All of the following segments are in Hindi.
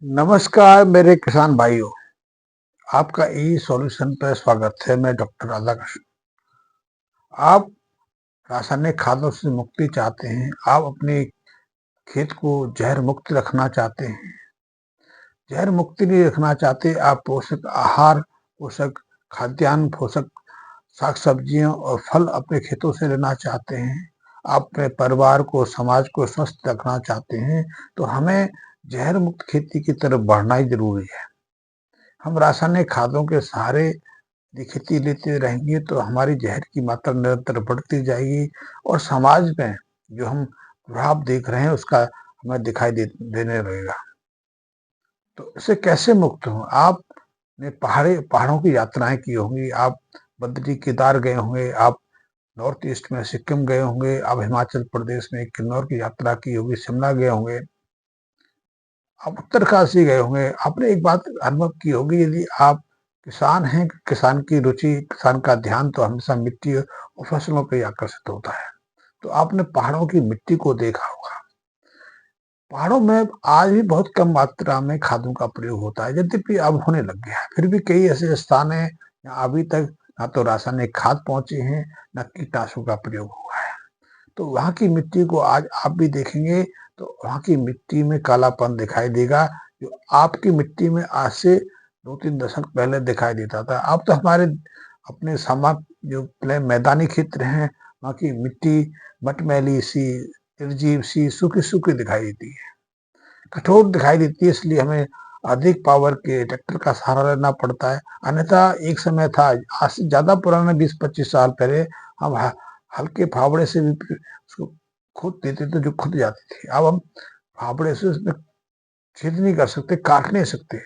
नमस्कार मेरे किसान भाइयों, आपका ई सॉल्यूशन पर स्वागत है। मैं डॉक्टर राधाकृष्ण। आप रासायनिक खादों से मुक्ति चाहते हैं, आप अपने खेत को जहर मुक्त रखना चाहते हैं। जहर मुक्ति नहीं रखना चाहते, आप पोषक आहार, पोषक खाद्यान्न, पोषक साग सब्जियां और फल अपने खेतों से लेना चाहते हैं। आप अपने परिवार को, समाज को स्वस्थ रखना चाहते हैं, तो हमें जहर मुक्त खेती की तरफ बढ़ना ही जरूरी है। हम रासायनिक खादों के सहारे यदि खेती लेते रहेंगे तो हमारी जहर की मात्रा निरंतर बढ़ती जाएगी और समाज में जो हम प्रभाव देख रहे हैं उसका हमें देने लगेगा। तो इससे कैसे मुक्त हो? आपने पहाड़ों की यात्राएं की होंगी, आप बद्री केदार गए होंगे, आप नॉर्थ ईस्ट में सिक्किम गए होंगे, आप हिमाचल प्रदेश में किन्नौर की यात्रा की होगी, शिमला गए होंगे, आप उत्तरकाशी गए होंगे। आपने एक बात अनुभव की होगी, यदि आप किसान हैं, किसान की रुचि, किसान का ध्यान तो हमेशा मिट्टी और फसलों पे आकर्षित होता है। तो आपने पहाड़ों की मिट्टी को देखा होगा। पहाड़ों में आज भी बहुत कम मात्रा में खादों का प्रयोग होता है, यद्यपि अब होने लग गया है। फिर भी कई ऐसे स्थान हैं जहाँ अभी तक ना तो रासायनिक खाद पहुंचे हैं, न कीटनाशकों का प्रयोग हुआ है। तो वहाँ की मिट्टी को आज आप भी देखेंगे तो वहाँ की मिट्टी में कालापन दिखाई देगा, जो आपकी मिट्टी में आज से 2-3 दशक पहले दिखाई देता था। अब तो हमारे अपने जो मैदानी क्षेत्र हैं, वहाँ की मिट्टी मटमैली सी, निर्जीव सी, सूखी-सूखी दिखाई देती है, कठोर दिखाई देती है। इसलिए हमें अधिक पावर के ट्रैक्टर का सहारा लेना पड़ता है। अन्यथा एक समय था, आज से ज़्यादा पुराना 20-25 साल पहले हम हल्के फावड़े से भी उसको खोद देते थे, जो खुद जाती थी। अब हम फावड़े से उसमें छेद नहीं कर सकते, काट नहीं सकते,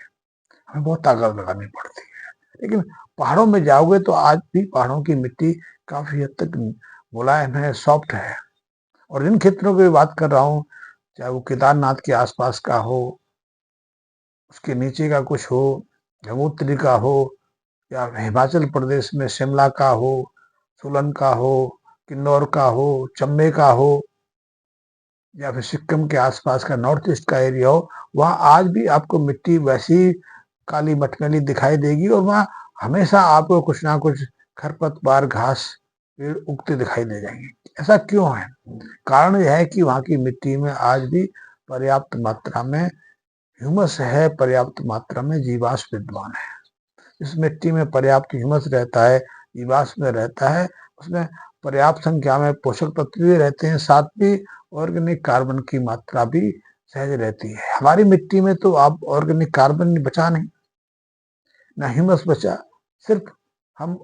हमें बहुत ताकत लगानी पड़ती है। लेकिन पहाड़ों में जाओगे तो आज भी पहाड़ों की मिट्टी काफी हद तक मुलायम है, सॉफ्ट है। और इन क्षेत्रों की बात कर रहा हूँ, चाहे वो केदारनाथ के आसपास का हो, उसके नीचे का कुछ हो, गंगोत्री का हो, या हिमाचल प्रदेश में शिमला का हो, सोलन का हो, किन्नौर का हो, चंबे का हो, या फिर सिक्किम के आसपास का नॉर्थ ईस्ट का एरिया हो, वहाँ आज भी आपको मिट्टी वैसी काली मटमैली दिखाई देगी और वहाँ हमेशा आपको कुछ ना कुछ खरपतवार, घास, पेड़ उगते दिखाई दे जाएंगे। ऐसा क्यों है? कारण यह है कि वहाँ की मिट्टी में आज भी पर्याप्त मात्रा में ह्यूमस है, पर्याप्त मात्रा में जीवाश्म विद्यमान है। इस मिट्टी में पर्याप्त ह्यूमस रहता है, जीवाश्म में रहता है, उसमें पर्याप्त संख्या में पोषक तत्व भी रहते हैं, साथ ही ऑर्गेनिक कार्बन की मात्रा भी सहज रहती है। हमारी मिट्टी में तो आप ऑर्गेनिक कार्बन बचा नहीं, ना ह्यूमस बचा, सिर्फ हम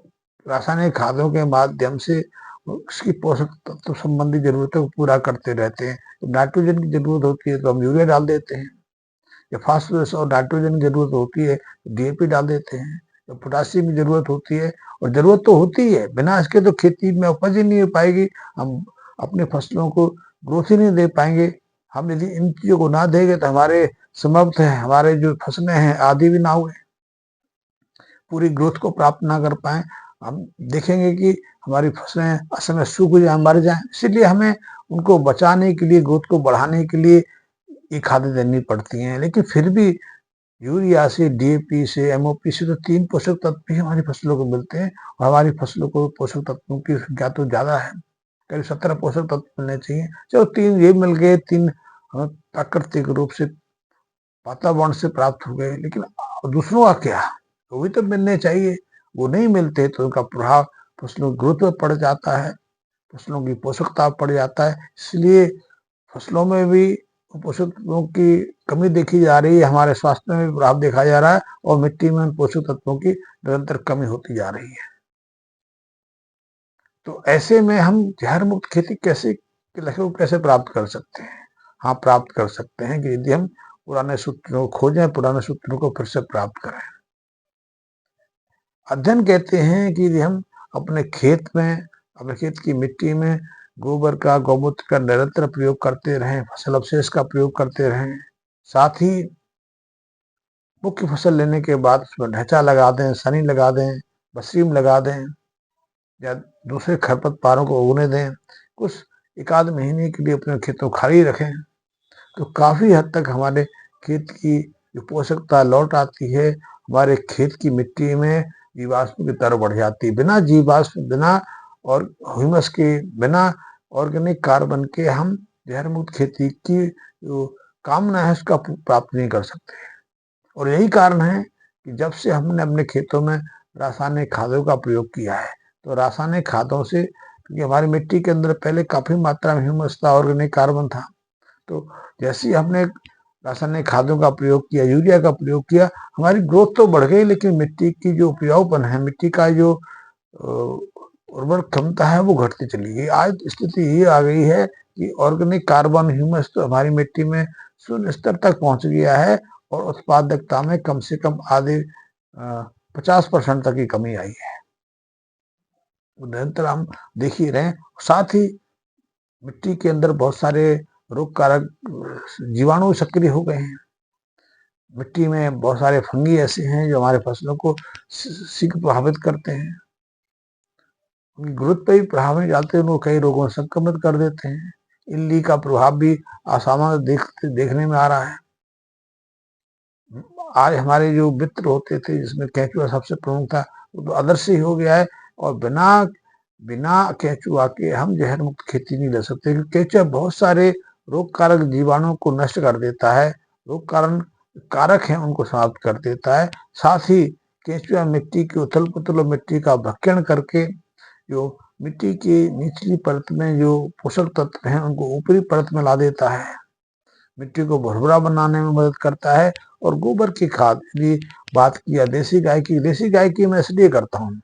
रासायनिक खादों के माध्यम से उसकी पोषक तत्व संबंधी जरूरतों को पूरा करते रहते हैं। तो नाइट्रोजन की जरूरत होती है तो हम यूरिया डाल देते हैं, या फास्फोरस और नाइट्रोजन की जरूरत होती है तो डीएपी डाल देते हैं, या पोटासियम की जरूरत होती है, और जरूरत तो होती है, बिना इसके तो खेती में उपज ही नहीं हो पाएगी, हम अपने फसलों को ग्रोथ ही नहीं दे पाएंगे। हम यदि इन चीजों को ना देंगे तो हमारे समर्थ है, हमारे जो फसलें हैं आदि भी ना हुए, पूरी ग्रोथ को प्राप्त ना कर पाए, हम देखेंगे कि हमारी फसलें असमय सूख जाए, मर जाए। इसलिए हमें उनको बचाने के लिए, ग्रोथ को बढ़ाने के लिए ये खादें देनी पड़ती हैं। लेकिन फिर भी यूरिया से, डीएपी से, एमओपी से तो 3 पोषक तत्व भी हमारी फसलों को मिलते हैं, और हमारी फसलों को पोषक तत्वों की संख्या तो ज्यादा है, करीब 17 पोषक तत्व मिलने चाहिए। चलो 3 ये मिल गए, 3 हमें प्राकृतिक रूप से वातावरण से प्राप्त हो गए, लेकिन दूसरों का क्या? वो भी तो मिलने चाहिए। वो नहीं मिलते तो उनका प्रभाव फसलों की ग्रोथ पर पड़ जाता है, फसलों की पोषकता पड़ जाता है। इसलिए फसलों में भी पोषक तत्वों की कमी देखी जा रही है, हमारे स्वास्थ्य में भी प्रभाव देखा जा रहा है, और मिट्टी में पोषक तत्वों की निरंतर कमी होती जा रही है। तो ऐसे में हम जहर मुक्त खेती कैसे के लक्ष्य को कैसे प्राप्त कर सकते हैं? हाँ, प्राप्त कर सकते हैं कि यदि हम पुराने सूत्रों को खोजें, पुराने सूत्रों को फिर से प्राप्त करें। अध्ययन कहते हैं कि यदि हम अपने खेत में, अपने खेत की मिट्टी में गोबर का, गौमूत्र का निरंतर प्रयोग करते रहें, फसल अवशेष का प्रयोग करते रहें, साथ ही मुख्य फसल लेने के बाद उसमें ढैचा लगा दें, सनी लगा दें, बसीम लगा दें, या दूसरे खरपतवारों को उगने दें, कुछ 1 आध महीने के लिए अपने खेत को खाली रखें, तो काफी हद तक हमारे खेत की जो पोषकता लौट आती है, हमारे खेत की मिट्टी में जीवाश्म की तरह बढ़ जाती है। बिना जीवाश्म, बिना और ह्यूमस के, बिना ऑर्गेनिक कार्बन के हम जहर मुक्त खेती की जो कामना है उसका प्राप्त नहीं कर सकते। और यही कारण है कि जब से हमने अपने खेतों में रासायनिक खादों का प्रयोग किया है, तो रासायनिक खादों से, क्योंकि हमारी मिट्टी के अंदर पहले काफी मात्रा में ह्यूमस था, ऑर्गेनिक कार्बन था, तो जैसे ही हमने रासायनिक खादों का प्रयोग किया, यूरिया का प्रयोग किया, हमारी ग्रोथ तो बढ़ गई, लेकिन मिट्टी की जो उपजाऊपन है, मिट्टी का जो उर्वर क्षमता है वो घटती चली गई। आज स्थिति ये आ गई है कि ऑर्गेनिक कार्बन, ह्यूमस तो हमारी मिट्टी में शून्य स्तर तक पहुंच गया है और उत्पादकता में कम से कम आधे 50% तक की कमी आई है। निरंतर हम देख ही रहे। साथ ही मिट्टी के अंदर बहुत सारे रोग कारक जीवाणु सक्रिय हो गए हैं। मिट्टी में बहुत सारे फंगी ऐसे हैं जो हमारे फसलों को शीघ्र प्रभावित करते हैं, उनकी ग्रोथ पे भी प्रभाव नहीं डालते, उनको कई रोगों से संक्रमित कर देते हैं। इल्ली का प्रभाव भी असामान्य देखने में आ रहा है। आज हमारे जो मित्र होते थे, जिसमें केंचुआ सबसे प्रमुख था, वो तो आदर्श ही हो गया है। और बिना बिना केंचुआ के हम जहर मुक्त खेती नहीं ले सकते, क्योंकि केंचुआ बहुत सारे रोग कारक जीवाणुओं को नष्ट कर देता है, रोग कारक हैं उनको समाप्त कर देता है। साथ ही केंचुआ मिट्टी की उथल पुथल और मिट्टी का भक्षण करके जो मिट्टी की निचली परत में जो पोषक तत्व हैं उनको ऊपरी परत में ला देता है, मिट्टी को भुरभुरा बनाने में मदद करता है। और गोबर की खाद, यदि बात किया देसी गाय की मैं इसलिए करता हूँ,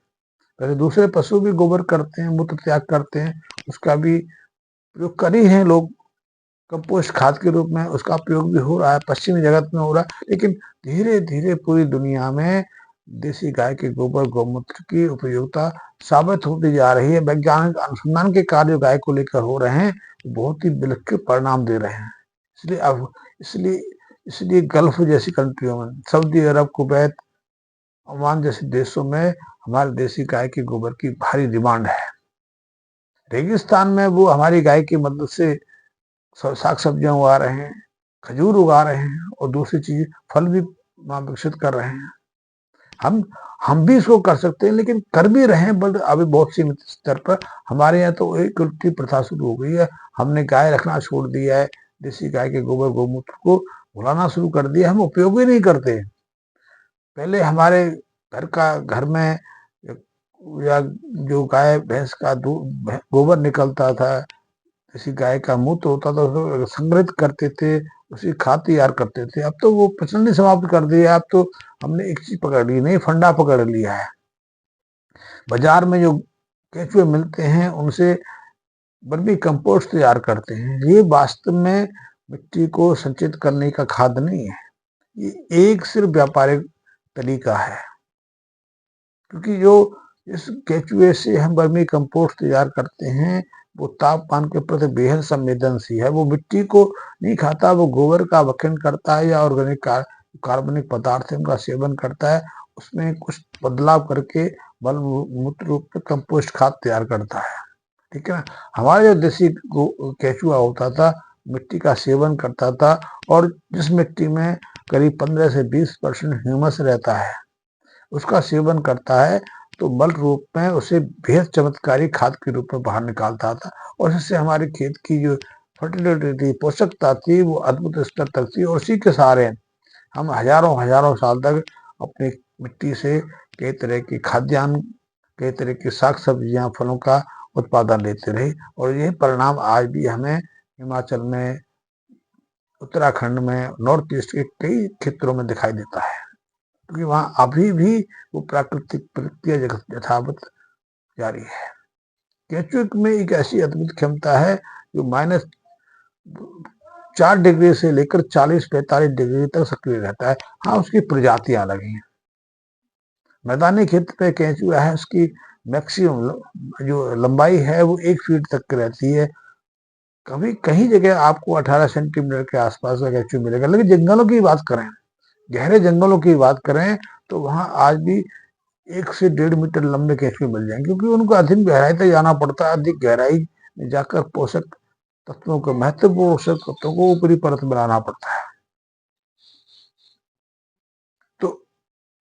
पहले दूसरे पशु भी गोबर करते हैं, मूत्र त्याग करते हैं, उसका भी प्रयोग कर ही हैं लोग कंपोस्ट खाद के रूप में, उसका प्रयोग भी हो रहा है, पश्चिमी जगत में हो रहा है। लेकिन धीरे धीरे पूरी दुनिया में देसी गाय के गोबर गौमूत्र की उपयोगिता साबित होती जा रही है। वैज्ञानिक अनुसंधान के कार्य गाय को लेकर हो रहे हैं, बहुत ही विलक्षण परिणाम दे रहे हैं। इसलिए इसलिए गल्फ जैसी कंट्रियों में, सऊदी अरब, कुवैत, ओमान जैसे देशों में हमारे देसी गाय के गोबर की भारी डिमांड है। रेगिस्तान में वो हमारी गाय की मदद से साग सब्जियां उगा रहे हैं, खजूर उगा रहे हैं और दूसरी चीज फल भी विकसित कर रहे हैं। हम भी इसको कर सकते हैं, लेकिन कर भी रहे हैं, बट अभी बहुत सीमित स्तर पर। हमारे यहाँ तो एक उल्टी प्रथा शुरू हो गई है, हमने गाय रखना छोड़ दिया है, देसी गाय के गोबर गौमूत्र को भुलाना शुरू कर दिया, हम उपयोग ही नहीं करते। पहले हमारे घर में या जो गाय भैंस का दूध गोबर निकलता था, देसी गाय का मूत्र होता था, उसको संग्रहित करते थे, उसी खाद तैयार करते थे। अब तो वो प्रचलन समाप्त कर दिया। अब तो हमने एक चीज पकड़ ली, नहीं फंडा पकड़ लिया है। बाजार में जो केंचुए मिलते हैं उनसे वर्मी कंपोस्ट तैयार करते हैं। ये वास्तव में मिट्टी को संचित करने का खाद नहीं है, ये एक सिर्फ व्यापारिक तरीका है। क्योंकि जो इस केंचुए से हम वर्मी कंपोस्ट तैयार करते हैं वो तापमान के प्रति बेहद संवेदनशील है। वो मिट्टी को नहीं खाता, वो गोबर का भक्षण करता है या ऑर्गेनिक कार्बनिक पदार्थ उनका सेवन करता है, उसमें कुछ बदलाव करके बल मूत्र रूप में कंपोस्ट खाद तैयार करता है। ठीक है ना। हमारे जो देसी केंचुआ होता था, मिट्टी का सेवन करता था, और जिस मिट्टी में करीब 15 से 20% ह्यूमस रहता है उसका सेवन करता है, तो बल रूप में उसे बेहद चमत्कारी खाद के रूप में बाहर निकालता था। और इससे हमारे खेत की जो फर्टिलिटी थी, पोषकता थी, वो अद्भुत स्तर तक थी। और उसी के सहारे हम हजारों साल तक अपनी मिट्टी से कई तरह की खाद्यान्न, कई तरह की साग सब्जियां, फलों का उत्पादन लेते रहे। और यही परिणाम आज भी हमें हिमाचल में, उत्तराखंड में, नॉर्थ ईस्ट के कई क्षेत्रों में दिखाई देता है, क्योंकि वहां अभी भी वो प्राकृतिक प्रक्रिया यथावत जारी है। केंचुए में एक ऐसी अद्भुत क्षमता है जो -4 डिग्री से लेकर 40-45 डिग्री तक सक्रिय रहता है। हाँ, उसकी प्रजातियां अलग हैं। मैदानी क्षेत्र पे केंचुआ है, उसकी मैक्सिमम जो लंबाई है वो 1 फीट तक की रहती है। कभी कहीं जगह आपको 18 सेंटीमीटर के आसपास का केंचुआ मिलेगा। लेकिन जंगलों की बात करें, गहरे जंगलों की बात करें, तो वहां आज भी 1 से 1.5 मीटर लंबे केंचुए मिल जाएंगे, क्योंकि उनको अधिक गहराई तक जाना पड़ता है। अधिक गहराई में जाकर पोषक तत्वों को, महत्वपूर्ण पोषक तत्वों को ऊपरी परत बनाना पड़ता है।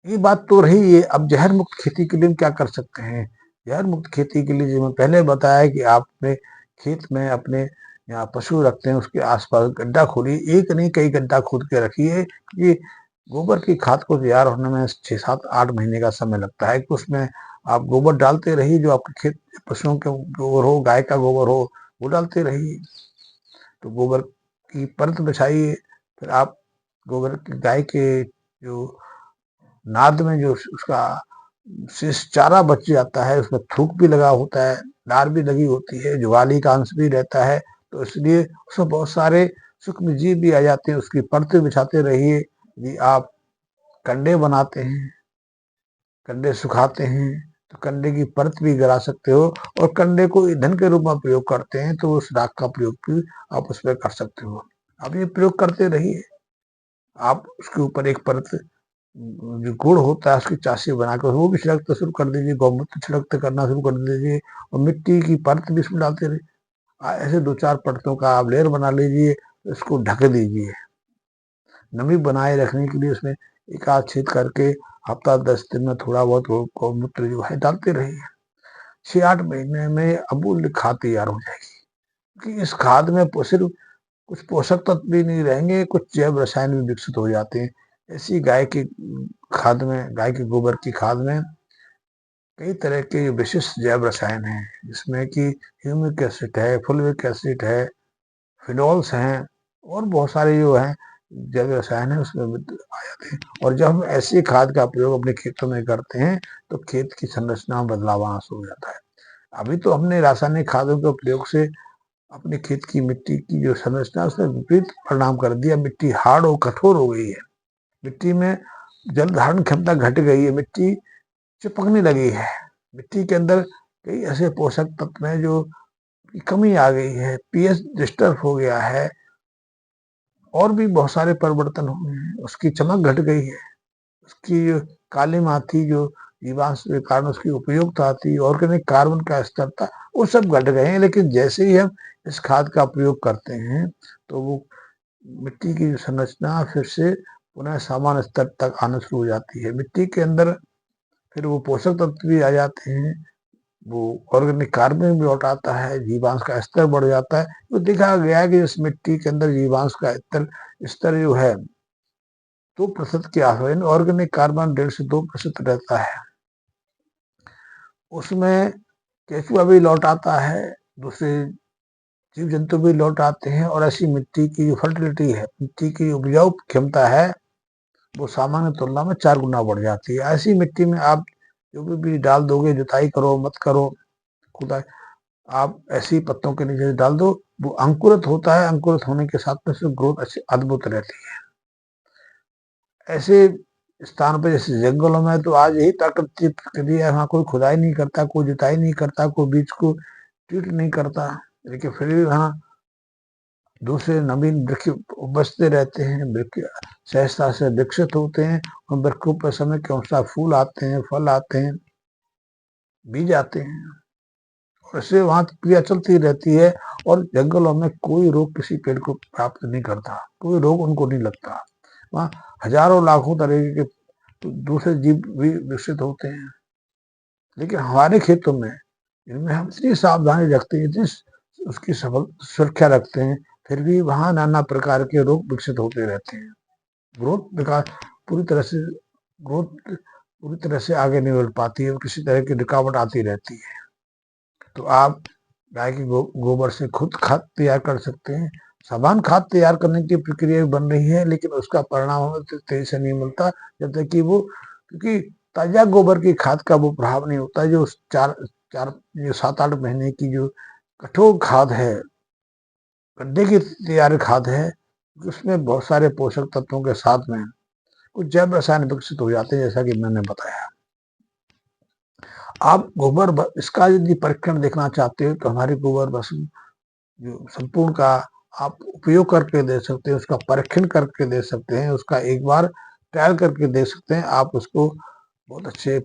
ये बात तो रही है। अब जहर मुक्त खेती के लिए हम क्या कर सकते हैं? जहर मुक्त खेती के लिए जो मैं पहले बताया कि आप अपने खेत में अपने यहाँ पशु रखते हैं उसके आसपास गड्ढा खोलिए, एक नहीं कई गड्ढा खोद के रखिए। ये गोबर की खाद को तैयार होने में 6, 7, 8 महीने का समय लगता है कि उसमें आप गोबर डालते रहिए, जो आपके खेत पशुओं के गोबर हो, गाय का गोबर हो, वो डालते रहिए। तो गोबर की परत बिछाइए, फिर आप गोबर की गाय के जो नाद में जो उसका शेष चारा बच जाता है, उसमें थूक भी लगा होता है, नार भी लगी होती है, जुगाली का अंश भी रहता है, तो इसलिए उसमें बहुत सारे सूक्ष्म जीव भी आ जाते हैं। उसकी परतें बिछाते रहिए। यदि आप कंडे बनाते हैं, कंडे सुखाते हैं, तो कंडे की परत भी गिरा सकते हो, और कंडे को ईंधन के रूप में प्रयोग करते हैं तो उस राख का प्रयोग भी आप उसमें कर सकते हो। आप ये प्रयोग करते रहिए। आप उसके ऊपर एक परत जो गुड़ होता है उसकी चाशी बनाकर वो भी छिड़कते शुरू कर दीजिए, गौमूत्र छिड़कते करना शुरू कर दीजिए, और मिट्टी की परत भी इसमें डालते रहिए। ऐसे 2-4 परतों का आप लेयर बना लीजिए, इसको ढक दीजिए। नमी बनाए रखने के लिए उसमें एक आध छेद करके हफ्ता 10 दिन में थोड़ा बहुत गौमूत्र जो है डालते रहिए। 6-8 महीने में अमूल्य खाद तैयार हो जाएगी, क्योंकि इस खाद में सिर्फ कुछ पोषक तत्व भी नहीं रहेंगे, कुछ जैव रसायन भी विकसित हो जाते हैं। ऐसी गाय की खाद में, गाय के गोबर की खाद में कई तरह के विशिष्ट जैव रसायन हैं, जिसमें कि ह्यूमिक एसिड है, फुलविक एसिड है, फिनोल्स हैं, और बहुत सारे जो हैं जैव रसायन है उसमें आ जाते हैं। और जब हम ऐसी खाद का प्रयोग अपने खेतों में करते हैं तो खेत की संरचना में बदलाव आना शुरू हो जाता है। अभी तो हमने रासायनिक खादों के प्रयोग से अपने खेत की मिट्टी की जो संरचना है उसमें विपरीत परिणाम कर दिया। मिट्टी हार्ड और कठोर हो गई है, मिट्टी में जल धारण क्षमता घट गई है, मिट्टी चिपकने लगी है, मिट्टी के अंदर कई ऐसे पोषक तत्व हैं जो की कमी आ गई है, पीएच डिस्टर्ब हो गया है, और भी बहुत सारे परिवर्तन हो गए हैं। उसकी चमक घट गई है, उसकी जो काली माती जो जीवांश के कारण उसकी उपयोगिता थी, ऑर्गेनिक कार्बन का स्तर था, वो सब घट गए हैं। लेकिन जैसे ही हम इस खाद का प्रयोग करते हैं तो वो मिट्टी की संरचना फिर से पुनः सामान्य स्तर तक आना शुरू हो जाती है। मिट्टी के अंदर फिर वो पोषक तत्व भी आ जाते हैं, वो ऑर्गेनिक कार्बन भी लौट आता है, जीवांश का स्तर बढ़ जाता है। तो देखा गया है कि इस मिट्टी के अंदर जीवांश का स्तर स्तर जो है 2% के आसपास, ऑर्गेनिक कार्बन 1.5 से 2% रहता है। उसमें केचुआ भी लौट आता है, दूसरे जीव जंतु भी लौट आते हैं, और ऐसी मिट्टी की जो फर्टिलिटी है, मिट्टी की उपजाऊ क्षमता है, वो सामान्य तुलना में 4 गुना बढ़ जाती है। ऐसी मिट्टी में आप जो भी बीज डाल दोगे, जुताई करो मत करो, खुदाई, आप ऐसी पत्तों के नीचे डाल दो, वो अंकुरित होता है, अंकुरित होने के साथ में उसकी ग्रोथ अच्छी अद्भुत रहती है। ऐसे स्थान पर जैसे जंगलों में तो आज यही प्राकृतिक प्रक्रिया है, वहाँ कोई खुदाई नहीं करता, कोई जुताई नहीं करता, कोई बीज को ट्रीट नहीं करता, लेकिन फिर भी वहाँ दूसरे नवीन वृक्ष बचते रहते हैं, वृक्ष सहजता से विकसित होते हैं, उन वृक्षों पर समय के अनुसार फूल आते हैं, फल आते हैं, बीज आते हैं, और इससे वहाँ क्रिया चलती रहती है। और जंगलों में कोई रोग किसी पेड़ को प्राप्त नहीं करता, कोई रोग उनको नहीं लगता। वहाँ हजारों लाखों तरह के दूसरे जीव भी विकसित होते हैं। लेकिन हमारे खेतों में, इनमें हम इतनी सावधानी रखते हैं, इतनी उसकी सफल सुरक्षा रखते हैं, फिर भी वहाँ नाना प्रकार के रोग विकसित होते रहते हैं। ग्रोथ विकास पूरी तरह से ग्रोथ पूरी तरह से आगे नहीं बढ़ पाती है, किसी तरह की रुकावट आती रहती है। तो आप गाय के गोबर से खुद खाद तैयार कर सकते हैं। सामान खाद तैयार करने की प्रक्रिया बन रही है, लेकिन उसका परिणाम हमें तेजी से नहीं मिलता, जब तक कि वो, क्योंकि ताजा गोबर की खाद का वो प्रभाव नहीं होता जो 7-8 महीने की जो कठोर खाद है, गड्ढे की तैयार खाद है, उसमें बहुत सारे पोषक तत्वों के साथ में कुछ जैव रसायन विकसित हो जाते हैं, जैसा कि मैंने बताया। आप गोबर इसका यदि परीक्षण देखना चाहते हो तो हमारे गोबर भस्म जो संपूर्ण का आप उपयोग करके दे सकते हैं, उसका परीक्षण करके दे सकते हैं, उसका एक बार ट्रायल करके दे सकते हैं। आप उसको बहुत अच्छे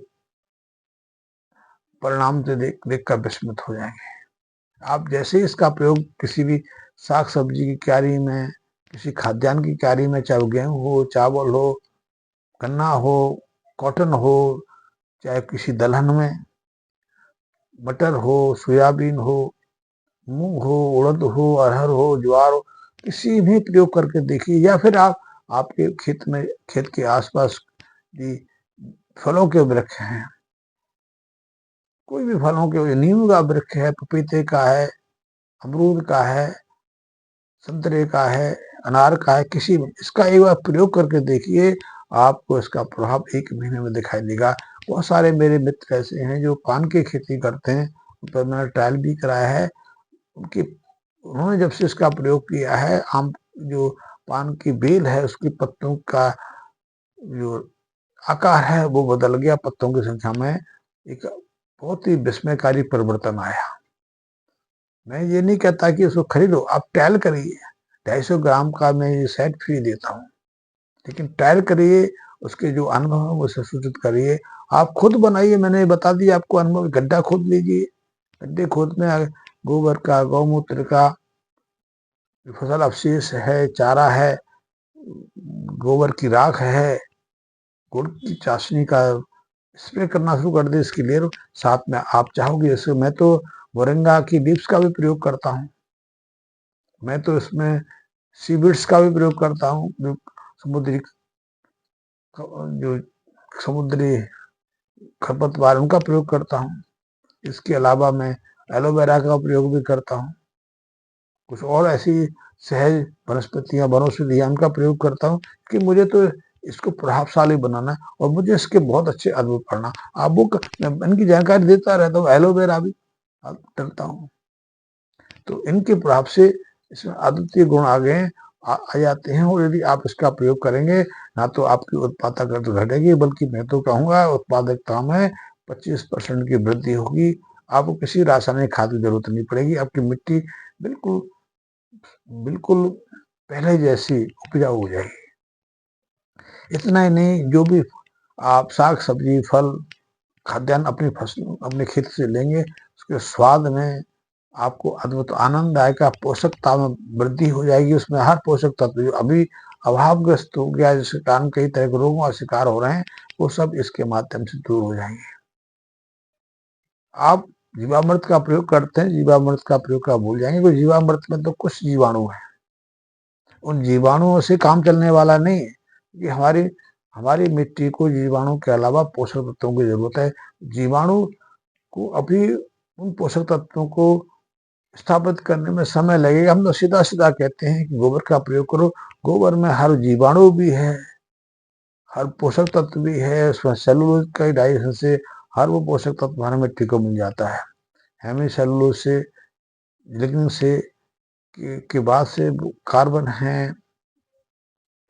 परिणाम से देख कर विस्मित हो जाएंगे। आप जैसे ही इसका प्रयोग किसी भी साग सब्जी की क्यारी में, किसी खाद्यान्न की क्यारी में, चाहे गेहूँ हो, चावल हो, गन्ना हो, कॉटन हो, चाहे किसी दलहन में, मटर हो, सोयाबीन हो, मूंग हो, उड़द हो, अरहर हो, ज्वार हो, किसी भी प्रयोग करके देखिए। या फिर आप आपके खेत के आसपास भी फलों के वृक्ष हैं, कोई भी फलों के, नीम का वृक्ष है, पपीते का है, अमरूद का है, संतरे का है, अनार का है, किसी में इसका एक बार प्रयोग करके देखिए, आपको इसका प्रभाव 1 महीने में दिखाई देगा। बहुत सारे मेरे मित्र ऐसे हैं जो पान की खेती करते हैं, उन पर मैंने ट्रायल भी कराया है। उनकी उन्होंने जब से इसका प्रयोग किया है, आम जो पान की बेल है उसकी पत्तों का जो आकार है वो बदल गया, पत्तों की संख्या में एक बहुत ही विस्मयकारी परिवर्तन आया। मैं ये नहीं कहता कि उसको खरीदो, आप ट्रायल करिए। 250 ग्राम का मैं ये सेट फ्री देता हूँ, लेकिन ट्रायल करिए, उसके जो अनुभव है वो सूचित करिए, आप खुद बनाइए। मैंने बता दिया आपको अनुभव, गड्ढा खोद लीजिए, गड्ढे खोद में गोबर का, गौमूत्र का, फसल अवशेष है, चारा है, गोबर की राख है, गुड़ की चाशनी का स्प्रे करना शुरू कर दे इसके लिए। साथ में आप चाहोगे इससे, मैं तो मोरिंगा की लीव्स का भी प्रयोग करता हूँ, मैं तो इसमें सीविड्स का भी प्रयोग करता हूँ, जो समुद्री जो समुद्री खरपतवार उनका प्रयोग करता हूँ। इसके अलावा मैं एलोवेरा का प्रयोग भी करता हूँ, कुछ और ऐसी सहज वनस्पतियां, वनौषधियां, उनका प्रयोग करता हूँ कि मुझे तो इसको प्रभावशाली बनाना है और मुझे इसके बहुत अच्छे अनुभव पड़ना। आपको इनकी जानकारी देता रहता हूँ, एलोवेरा भी करता हूँ, तो इनके प्रभाव से इसमें अद्वितीय गुण आ गए, आ जाते हैं। और यदि आप इसका प्रयोग करेंगे, ना तो आपकी उत्पादकता घटेगी, बल्कि मैं तो कहूँगा उत्पादकता में 25% की वृद्धि होगी। आपको किसी रासायनिक खाद की जरूरत नहीं पड़ेगी, आपकी मिट्टी बिल्कुल बिल्कुल पहले जैसी उपजाऊ हो जाएगी। इतना ही नहीं, जो भी आप साग सब्जी, फल, खाद्यान्न अपनी फसल, अपने खेत से लेंगे, उसके स्वाद में आपको अद्भुत आनंद आएगा, पोषकता में वृद्धि हो जाएगी, उसमें हर पोषक तत्व जो अभी अभावग्रस्त हो गया, जिसके कारण कई तरह के रोगों का शिकार हो रहे हैं, वो सब इसके माध्यम से दूर हो जाएंगे। आप जीवामृत का प्रयोग करते हैं, जीवामृत का प्रयोग का भूल जाएंगे, क्योंकि जीवामृत में तो कुछ जीवाणु है, उन जीवाणुओं से काम चलने वाला नहीं है, कि हमारी हमारी मिट्टी को जीवाणु के अलावा पोषक तत्वों की जरूरत है। जीवाणु को अभी उन पोषक तत्वों को स्थापित करने में समय लगेगा। हम तो सीधा सीधा कहते हैं कि गोबर का प्रयोग करो, गोबर में हर जीवाणु भी है, हर पोषक तत्व भी है, उसमें सेलुलोज का डाइजेशन से हर वो पोषक तत्व हमारे मिट्टी को मिल जाता है। हेमी सेलुलोज से, लिग्निन से के बाद से कार्बन है,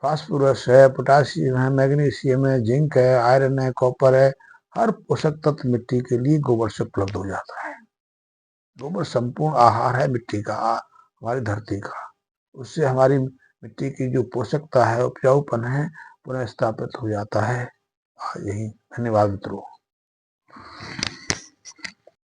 फास्फोरस है, पोटासियम है, मैग्नीशियम है, जिंक है, आयरन है, कॉपर है, हर पोषक तत्व मिट्टी के लिए गोबर से उपलब्ध हो जाता है। गोबर संपूर्ण आहार है मिट्टी का, हमारी धरती का। उससे हमारी मिट्टी की जो पोषकता है, उपजाऊपन है, पुनः स्थापित हो जाता है। यही, धन्यवाद मित्रों।